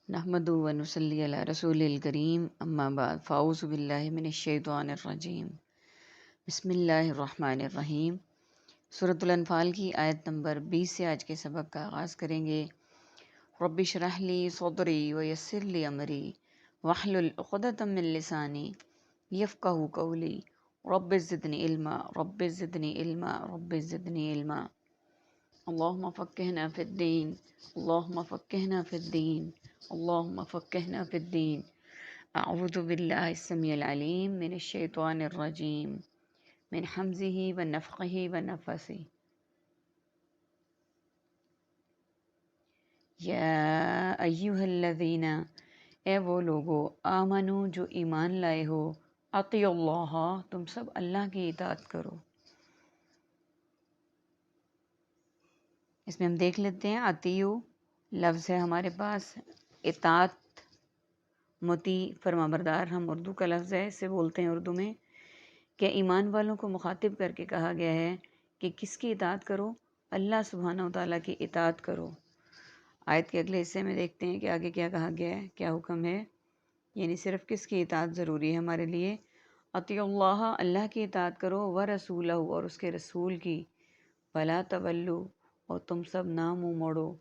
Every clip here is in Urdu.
نحمدُ و نصلی علی رسول الکریم اما بعد فاعوذ باللہ من الشیطان الرجیم بسم اللہ الرحمن الرحیم۔ سورۃ الانفال کی آیت نمبر 20 سے آج کے سبق کا آغاز کریں گے۔ رب اشرح لی صدری ویسر لی امری واحلل عقدۃ من لسانی یفقہوا قولی رب زدنی علما رب زدنی علما رب زدنی علما۔ اللہم فقہنا فی الدین اللہم فقہنا فی الدین اللہم فقہنا فی الدین۔ اعوذ باللہ السمیع العلیم من الشیطان الرجیم من حمزہ ونفخہ ونفثہ۔ یا ایہا الذین، اے وہ لوگو، آمنو جو ایمان لائے ہو، اطیعوا اللہ، تم سب اللہ کی اطاعت کرو۔ اس میں ہم دیکھ لیتے ہیں اطیعو لفظ ہے ہمارے پاس، اطاعت مطیع فرما بردار ہم اردو کا لفظ ہے، اسے بولتے ہیں اردو میں کہ ایمان والوں کو مخاطب کر کے کہا گیا ہے کہ کس کی اطاعت کرو؟ اللہ سبحانہ و تعالیٰ کی اطاعت کرو۔ آیت کے اگلے حصے میں دیکھتے ہیں کہ آگے کیا کہا گیا ہے، کیا حکم ہے، یعنی صرف کس کی اطاعت ضروری ہے ہمارے لیے؟ اطیعوا اللہ، اللہ کی اطاعت کرو، ورسولہ، اور اس کے رسول کی، ولا تولوا، اور تم سب نہ منہ موڑو،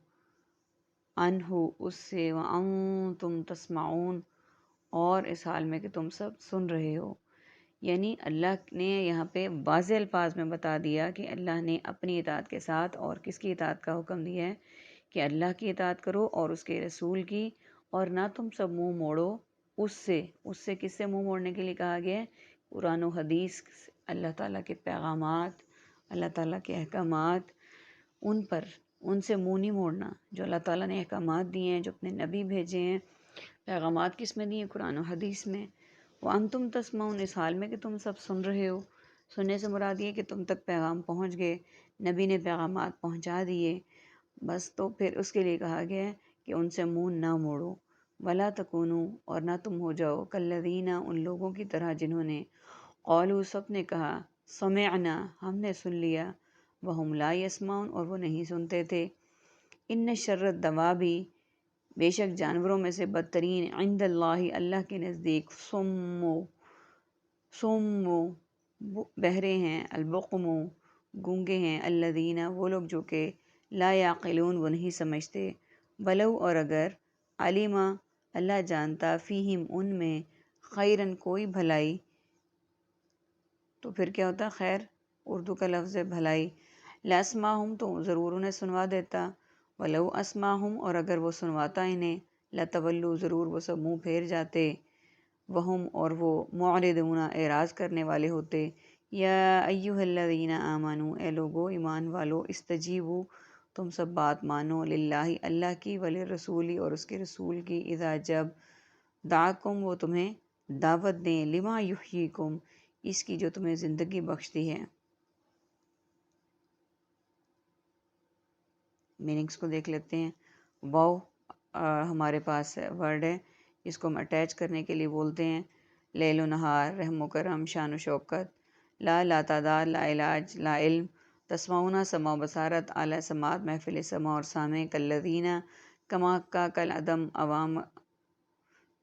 عنہ، اس سے، وانتم تسمعون، اور اس حال میں کہ تم سب سن رہے ہو۔ یعنی اللہ نے یہاں پہ واضح الفاظ میں بتا دیا کہ اللہ نے اپنی اطاعت کے ساتھ اور کس کی اطاعت کا حکم دیا ہے کہ اللہ کی اطاعت کرو اور اس کے رسول کی، اور نہ تم سب منہ موڑو اس سے کس سے منہ موڑنے کے لیے کہا گیا ہے؟ قرآن و حدیث، اللہ تعالیٰ کے پیغامات، اللہ تعالیٰ کے احکامات، ان سے منہ نہیں موڑنا۔ جو اللہ تعالیٰ نے احکامات دیے ہیں، جو اپنے نبی بھیجے ہیں، پیغامات کس میں دیے ہیں؟ قرآن و حدیث میں۔ وانتم تسمعون، اس حال میں کہ تم سب سن رہے ہو۔ سننے سے مراد یہ کہ تم تک پیغام پہنچ گئے، نبی نے پیغامات پہنچا دیے، بس تو پھر اس کے لیے کہا گیا ہے کہ ان سے منہ نہ موڑو۔ ولا تکونوا، اور نہ تم ہو جاؤ، کالذین، ان لوگوں کی طرح جنہوں نے، قالوا، سب نے کہا، سمعنا، ہم نے سن لیا، وہم لا یسمعون، اور وہ نہیں سنتے تھے۔ ان شر الدواب، بے شک جانوروں میں سے بدترین، عند اللہ، اللہ کے نزدیک، سم بہرے ہیں، البقم گونگے ہیں، الذین، وہ لوگ جو کہ لا یعقلون، وہ نہیں سمجھتے، ولو، اور اگر، علما، اللہ جانتا، فیہم، ان میں، خیرن، کوئی بھلائی، تو پھر کیا ہوتا؟ خیر اردو کا لفظ ہے بھلائی، لاسمعہم، تو ضرور انہیں سنوا دیتا، ولو اسمعہم، اور اگر وہ سنواتا انہیں، لتولوا، ضرور وہ سب منہ پھیر جاتے، وہم، اور وہ، معرضون، اعراض کرنے والے ہوتے۔ یا ایہا الذین آمنوا، اے لوگو ایمان والو، استجیبوا، تم سب بات مانو، للہ، اللہ کی، وللرسول، اور اس کے رسول کی، اذا، جب، دعاکم، وہ تمہیں دعوت دیں، لما یحییکم، اس کی جو تمہیں زندگی بخشتی ہے۔ میننگس کو دیکھ لیتے ہیں۔ واو ہمارے پاس ورڈ ہے، اس کو ہم اٹیچ کرنے کے لیے بولتے ہیں لیل و نہار، رحم و کرم، شان و شوکت، لا تعداد، لا علاج، لا علم، تسمعون، سمع و بصارت، اعلیٰ سماعت، محفل سمع اور سامع، کالذین، کما کا، کل عدم، عوام،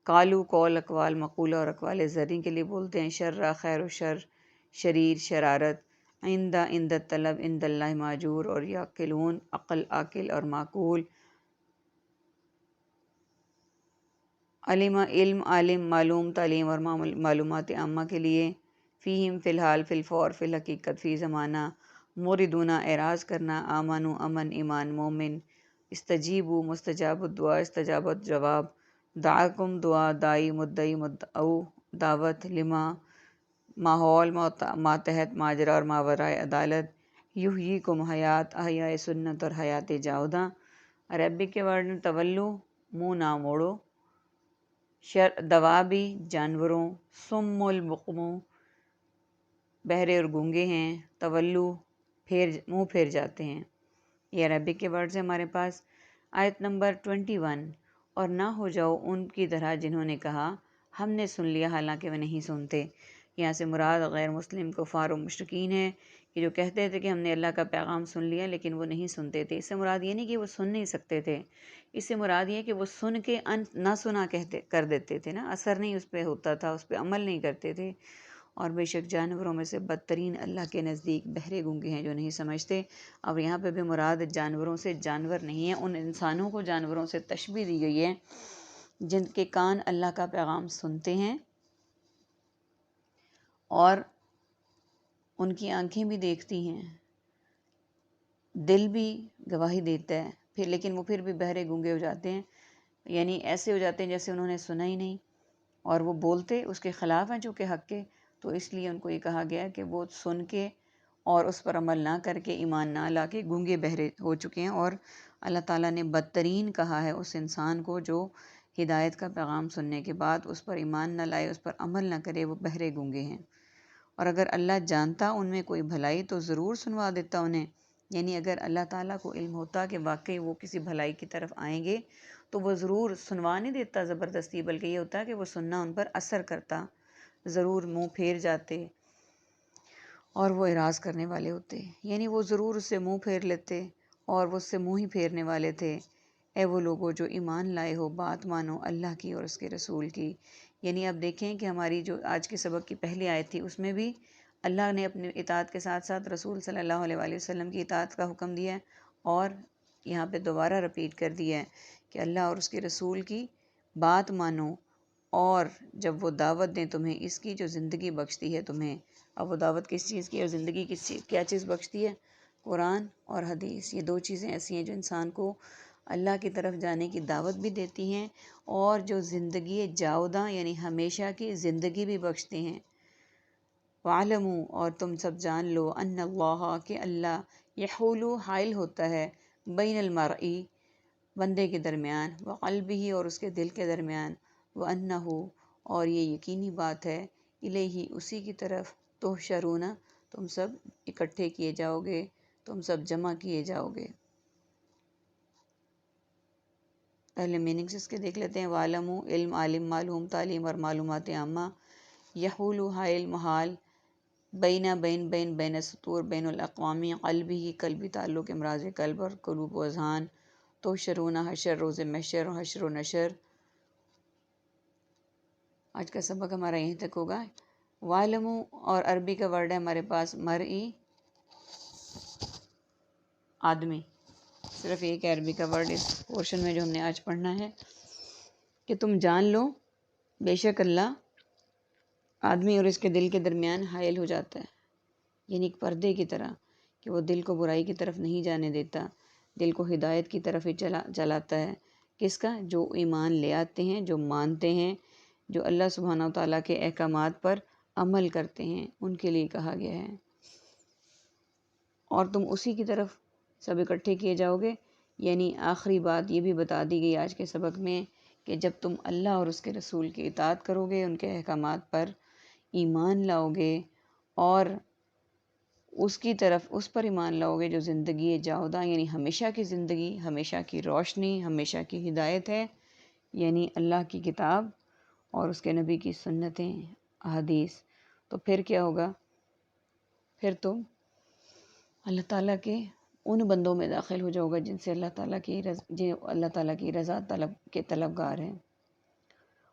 قالو، قول، اقوال، مقولہ اور اقوال زرعی کے لیے بولتے ہیں، شر، خیر و شر، شریر، شرارت، عند طلب، عند اللہ، ماجور، اور یعقلون، عقل، عاقل اور معقول، علم، علم، عالم، معلوم، تعلیم اور معلومات عامہ کے لیے، فیہم، فی الحال، فی الفور، فی الحقیقت، فی زمانہ، موردون، اعراض کرنا، آمنو، امن، ایمان، مومن، استجیبو، مستجاب الدعا، استجابت، جواب، دعاکم، دعا، دائی، مدعی، مدعو، دعوت، لما، ماحول، ماتحت، ماجرا اور ماورائے عدالت، یحییکم، حیات، احیاء سنت اور حیات جاوداں۔ عربک کے ورڈ میں تولو، منہ نہ موڑو، دوابی، جانوروں، سم البقم، بہرے اور گونگے ہیں، تولو، منہ پھیر جاتے ہیں۔ یہ عربک کے ورڈ سے ہمارے پاس۔ آیت نمبر 21، اور نہ ہو جاؤ ان کی طرح جنہوں نے کہا، ہم نے سن لیا، حالانکہ وہ نہیں سنتے۔ یہاں سے مراد غیر مسلم کفار و مشرکین ہے کہ جو کہتے تھے کہ ہم نے اللہ کا پیغام سن لیا لیکن وہ نہیں سنتے تھے۔ اس سے مراد یہ نہیں کہ وہ سن نہیں سکتے تھے، اس سے مراد یہ کہ وہ سن کے نہ سنا کر دیتے تھے نا، اثر نہیں اس پہ ہوتا تھا، اس پہ عمل نہیں کرتے تھے۔ اور بے شک جانوروں میں سے بدترین اللہ کے نزدیک بہرے گونگے ہیں جو نہیں سمجھتے۔ اب یہاں پہ بھی مراد جانوروں سے جانور نہیں ہیں، ان انسانوں کو جانوروں سے تشبیہ دی گئی ہے جن کے کان اللہ کا پیغام سنتے ہیں اور ان کی آنکھیں بھی دیکھتی ہیں، دل بھی گواہی دیتا ہے، لیکن وہ پھر بھی بہرے گونگے ہو جاتے ہیں، یعنی ایسے ہو جاتے ہیں جیسے انہوں نے سنا ہی نہیں، اور وہ بولتے اس کے خلاف ہیں چونکہ حق کے، تو اس لیے ان کو یہ کہا گیا کہ وہ سن کے اور اس پر عمل نہ کر کے، ایمان نہ لا کے گونگے بہرے ہو چکے ہیں۔ اور اللہ تعالیٰ نے بدترین کہا ہے اس انسان کو جو ہدایت کا پیغام سننے کے بعد اس پر ایمان نہ لائے، اس پر عمل نہ کرے، وہ بہرے گونگے ہیں۔ اور اگر اللہ جانتا ان میں کوئی بھلائی تو ضرور سنوا دیتا انہیں، یعنی اگر اللہ تعالیٰ کو علم ہوتا کہ واقعی وہ کسی بھلائی کی طرف آئیں گے تو وہ ضرور سنوا نہیں دیتا زبردستی، بلکہ یہ ہوتا کہ وہ سننا ان پر اثر کرتا، ضرور منہ پھیر جاتے اور وہ اعراض کرنے والے ہوتے، یعنی وہ ضرور اس سے منہ پھیر لیتے اور وہ اس سے منہ ہی پھیرنے والے تھے۔ اے وہ لوگوں جو ایمان لائے ہو، بات مانو اللہ کی اور اس کے رسول کی۔ یعنی اب دیکھیں کہ ہماری جو آج کے سبق کی پہلی آیت تھی اس میں بھی اللہ نے اپنی اطاعت کے ساتھ ساتھ رسول صلی اللہ علیہ وآلہ وسلم کی اطاعت کا حکم دیا ہے، اور یہاں پہ دوبارہ رپیٹ کر دیا ہے کہ اللہ اور اس کے رسول کی بات مانو، اور جب وہ دعوت دیں تمہیں اس کی جو زندگی بخشتی ہے تمہیں۔ اب وہ دعوت کس چیز کی اور زندگی کیا چیز بخشتی ہے؟ قرآن اور حدیث، یہ دو چیزیں ایسی ہیں جو انسان کو اللہ کی طرف جانے کی دعوت بھی دیتی ہیں اور جو زندگی جاوداں یعنی ہمیشہ کی زندگی بھی بخشتے ہیں۔ وَعْلَمُوا، اور تم سب جان لو، ان اللہ، کہ اللہ یحول حائل ہوتا ہے، بین المرئی، بندے کے درمیان، وقلبہ، اور اس کے دل کے درمیان، وَأَنَّهُ، اور یہ یقینی بات ہے، الیہ، اسی کی طرف، تحشرون، تم سب اکٹھے کیے جاؤ گے، تم سب جمع کیے جاؤ گے۔ پہلے میننگز اس کے دیکھ لیتے ہیں۔ وَعْلَمُوا، علم، عالم، معلوم، تعلیم اور معلومات عامہ، یحول حائل، محال، بین سطور، بین الاقوامی، قلبی، قلبی تعلق، امراض قلب اور قلوب و اذہان، تحشرون، حشر، روز محشر، حشر و نشر۔ آج کا سبق ہمارا یہیں تک ہوگا۔ وَعْلَمُوا، اور عربی کا ورڈ ہے ہمارے پاس مرئی، آدمی، صرف ایک عربی کا ورڈ اس پورشن میں جو ہم نے آج پڑھنا ہے، کہ تم جان لو بے شک اللہ آدمی اور اس کے دل کے درمیان حائل ہو جاتا ہے، یعنی ایک پردے کی طرح، کہ وہ دل کو برائی کی طرف نہیں جانے دیتا، دل کو ہدایت کی طرف ہی چلاتا ہے۔ کس کا؟ جو ایمان لے آتے ہیں، جو مانتے ہیں، جو اللہ سبحانہ و تعالیٰ کے احکامات پر عمل کرتے ہیں، ان کے لیے کہا گیا ہے۔ اور تم اسی کی طرف سب اکٹھے کیے جاؤ گے، یعنی آخری بات یہ بھی بتا دی گئی آج کے سبق میں کہ جب تم اللہ اور اس کے رسول کی اطاعت کرو گے، ان کے احکامات پر ایمان لاؤ گے اور اس کی طرف اس پر ایمان لاؤ گے جو زندگی جاوداں یعنی ہمیشہ کی زندگی، ہمیشہ کی روشنی، ہمیشہ کی ہدایت ہے، یعنی اللہ کی کتاب اور اس کے نبی کی سنتیں، احادیث، تو پھر کیا ہوگا؟ پھر تم اللہ تعالیٰ کے ان بندوں میں داخل ہو جاؤ گا جن سے اللہ تعالیٰ کی رضا کے طلبگار ہیں،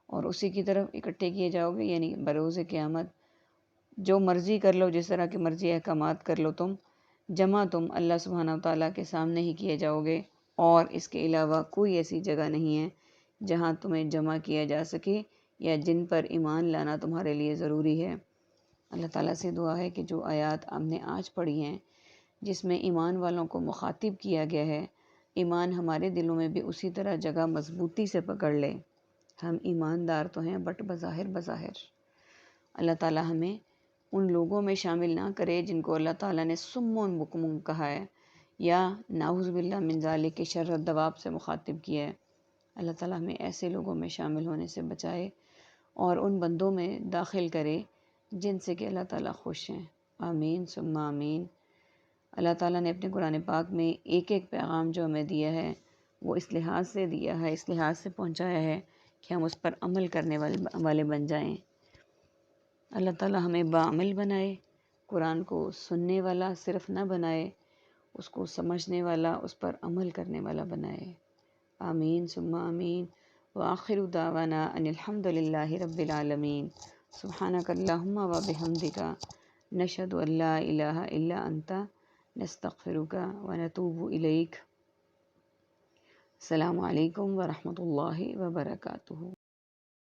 اور اسی کی طرف اکٹھے کیے جاؤ گے، یعنی بروز قیامت جو مرضی کر لو، جس طرح کی مرضی احکامات کر لو تم، جمع تم اللہ سبحانہ و تعالیٰ کے سامنے ہی کیے جاؤ گے، اور اس کے علاوہ کوئی ایسی جگہ نہیں ہے جہاں تمہیں جمع کیا جا سکے یا جن پر ایمان لانا تمہارے لیے ضروری ہے۔ اللہ تعالیٰ سے دعا ہے کہ جو آیات ہم نے آج پڑھی ہیں جس میں ایمان والوں کو مخاطب کیا گیا ہے، ایمان ہمارے دلوں میں بھی اسی طرح جگہ مضبوطی سے پکڑ لے۔ ہم ایماندار تو ہیں بٹ بظاہر اللہ تعالیٰ ہمیں ان لوگوں میں شامل نہ کرے جن کو اللہ تعالیٰ نے صم بکم کہا ہے، یا نعوذ باللہ من ذالک کے شر الدواب سے مخاطب کیا ہے۔ اللہ تعالیٰ ہمیں ایسے لوگوں میں شامل ہونے سے بچائے اور ان بندوں میں داخل کرے جن سے کہ اللہ تعالیٰ خوش ہیں۔ آمین ثم آمین۔ اللہ تعالیٰ نے اپنے قرآن پاک میں ایک ایک پیغام جو ہمیں دیا ہے وہ اس لحاظ سے دیا ہے، اس لحاظ سے پہنچایا ہے کہ ہم اس پر عمل کرنے والے بن جائیں۔ اللہ تعالیٰ ہمیں باعمل بنائے، قرآن کو سننے والا صرف نہ بنائے، اس کو سمجھنے والا، اس پر عمل کرنے والا بنائے۔ آمین ثم آمین۔ وآخر دعوانا ان الحمد للہ رب العالمین۔ سبحانک اللہم و بحمدک، نشہد ان لا الہ الا انت، نستغفرک و نتوب الیک۔ السلام علیکم ورحمۃ اللہ وبرکاتہ۔